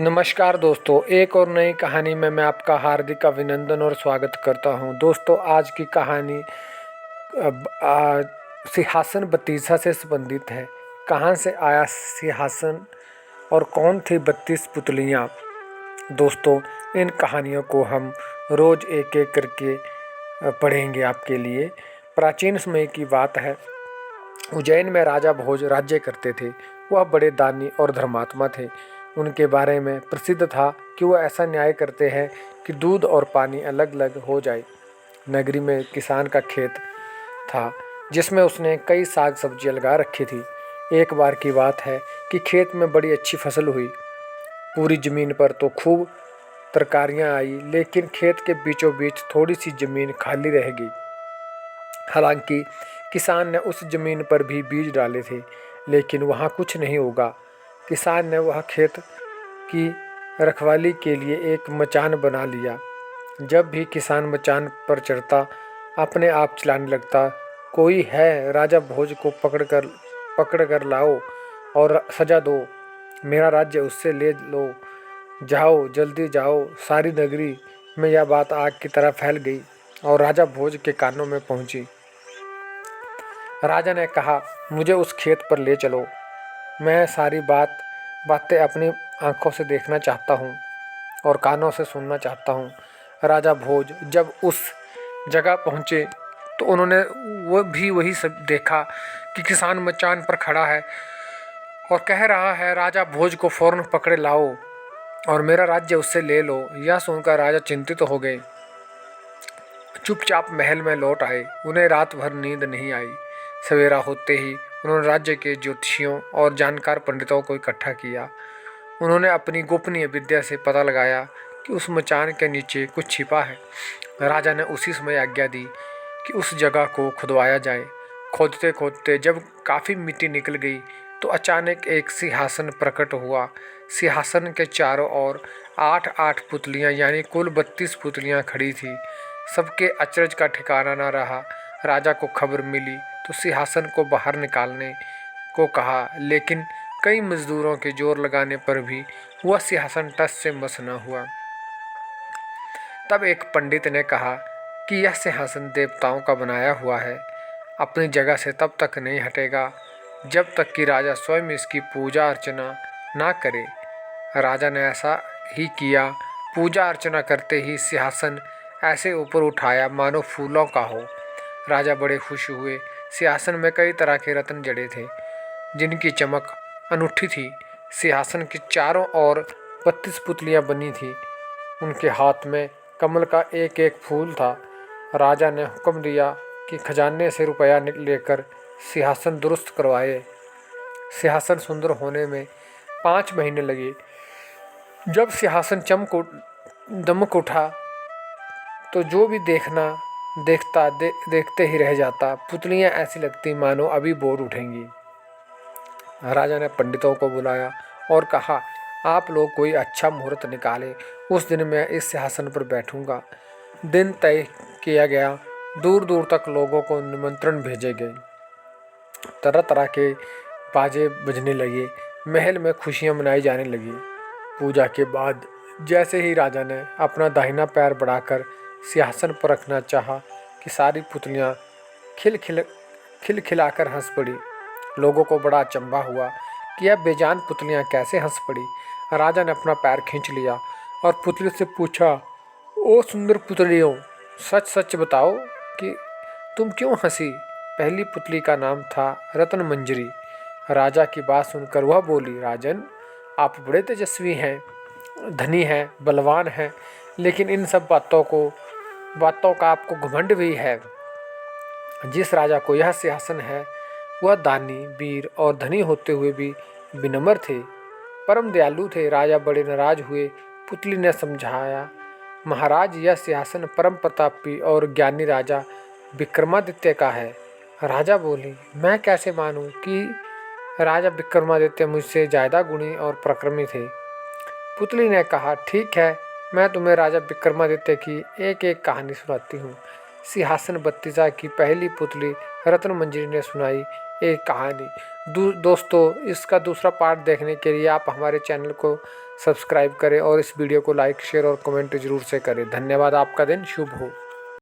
नमस्कार दोस्तों, एक और नई कहानी में मैं आपका हार्दिक अभिनंदन और स्वागत करता हूं। दोस्तों, आज की कहानी सिंहासन बत्तीसा से संबंधित है। कहां से आया सिंहासन और कौन थी 32 पुतलियां? दोस्तों, इन कहानियों को हम रोज एक एक करके पढ़ेंगे आपके लिए। प्राचीन समय की बात है। उज्जैन में राजा भोज राज्य करते थे। वह बड़े दानी और धर्मात्मा थे। उनके बारे में प्रसिद्ध था कि वह ऐसा न्याय करते हैं कि दूध और पानी अलग अलग हो जाए। नगरी में किसान का खेत था जिसमें उसने कई साग सब्जियां लगा रखी थी। एक बार की बात है कि खेत में बड़ी अच्छी फसल हुई। पूरी जमीन पर तो खूब तरकारियां आई, लेकिन खेत के बीचों बीच थोड़ी सी जमीन खाली रह गई। हालांकि किसान ने उस जमीन पर भी बीज डाले थे, लेकिन वहां कुछ नहीं उगा। किसान ने वह खेत की रखवाली के लिए एक मचान बना लिया। जब भी किसान मचान पर चढ़ता, अपने आप चिल्लाने लगता, कोई है, राजा भोज को पकड़ कर लाओ और सजा दो। मेरा राज्य उससे ले लो। जाओ, जल्दी जाओ। सारी नगरी में यह बात आग की तरह फैल गई और राजा भोज के कानों में पहुंची। राजा ने कहा, मुझे उस खेत पर ले चलो। मैं सारी बातें अपनी आंखों से देखना चाहता हूँ और कानों से सुनना चाहता हूँ। राजा भोज जब उस जगह पहुँचे तो उन्होंने वो भी वही सब देखा कि किसान मचान पर खड़ा है और कह रहा है, राजा भोज को फौरन पकड़े लाओ और मेरा राज्य उससे ले लो। यह सुनकर राजा चिंतित हो गए। चुपचाप महल में लौट आए। उन्हें रात भर नींद नहीं आई। सवेरा होते ही उन्होंने राज्य के ज्योतिषियों और जानकार पंडितों को इकट्ठा किया। उन्होंने अपनी गोपनीय विद्या से पता लगाया कि उस मचान के नीचे कुछ छिपा है। राजा ने उसी समय आज्ञा दी कि उस जगह को खुदवाया जाए। खोदते खोदते जब काफ़ी मिट्टी निकल गई तो अचानक एक सिंहासन प्रकट हुआ। सिंहासन के चारों ओर 8-8 पुतलियां यानी कुल 32 पुतलियां खड़ी थी। सबके अचरज का ठिकाना न रहा। राजा को खबर मिली तो सिंहासन को बाहर निकालने को कहा, लेकिन कई मजदूरों के जोर लगाने पर भी वह सिंहासन टस से मस न हुआ। तब एक पंडित ने कहा कि यह सिंहासन देवताओं का बनाया हुआ है, अपनी जगह से तब तक नहीं हटेगा जब तक कि राजा स्वयं इसकी पूजा अर्चना ना करे। राजा ने ऐसा ही किया। पूजा अर्चना करते ही सिंहासन ऐसे ऊपर उठाया मानो फूलों का हो। राजा बड़े खुश हुए। सिंहासन में कई तरह के रत्न जड़े थे जिनकी चमक अनूठी थी। सिंहासन के चारों ओर 32 पुतलियां बनी थी। उनके हाथ में कमल का एक एक फूल था। राजा ने हुक्म दिया कि खजाने से रुपया लेकर सिंहासन दुरुस्त करवाए। सिंहासन सुंदर होने में 5 महीने लगे। जब सिंहासन दमक उठा तो जो भी देखते ही रह जाता। पुतलियां ऐसी लगती मानो अभी बोल उठेंगी। राजा ने पंडितों को बुलाया और कहा, आप लोग कोई अच्छा मुहूर्त निकाले, उस दिन मैं इस सिंहासन पर बैठूंगा। दिन तय किया गया। दूर दूर तक लोगों को निमंत्रण भेजे गए। तरह तरह के बाजे बजने लगे। महल में खुशियां मनाई जाने लगी। पूजा के बाद जैसे ही राजा ने अपना दाहिना पैर बढ़ाकर सिंहासन पर रखना चाहा कि सारी पुतलियां खिलखिलाकर हंस पड़ी। लोगों को बड़ा अचंभा हुआ कि यह बेजान पुतलियां कैसे हंस पड़ी। राजा ने अपना पैर खींच लिया और पुतली से पूछा, ओ सुंदर पुतलियों, सच सच बताओ कि तुम क्यों हंसी? पहली पुतली का नाम था रत्न मंजरी। राजा की बात सुनकर वह बोली, राजन, आप बड़े तेजस्वी हैं, धनी हैं, बलवान हैं, लेकिन इन सब बातों का आपको घमंड भी है। जिस राजा को यह सिंहासन है वह दानी, वीर और धनी होते हुए भी विनम्र थे, परम दयालु थे। राजा बड़े नाराज हुए। पुतली ने समझाया, महाराज, यह सिंहासन परम प्रतापी और ज्ञानी राजा विक्रमादित्य का है। राजा बोली, मैं कैसे मानूं कि राजा विक्रमादित्य मुझसे ज़्यादा गुणी और पराक्रमी थे। पुतली ने कहा, ठीक है, मैं तुम्हें राजा विक्रमादित्य की एक एक कहानी सुनाती हूँ। सिंहासन बत्तीसा की पहली पुतली रत्न मंजरी ने सुनाई। एक कहानी। दोस्तों, इसका दूसरा पार्ट देखने के लिए आप हमारे चैनल को सब्सक्राइब करें और इस वीडियो को लाइक, शेयर और कमेंट ज़रूर से करें। धन्यवाद। आपका दिन शुभ हो।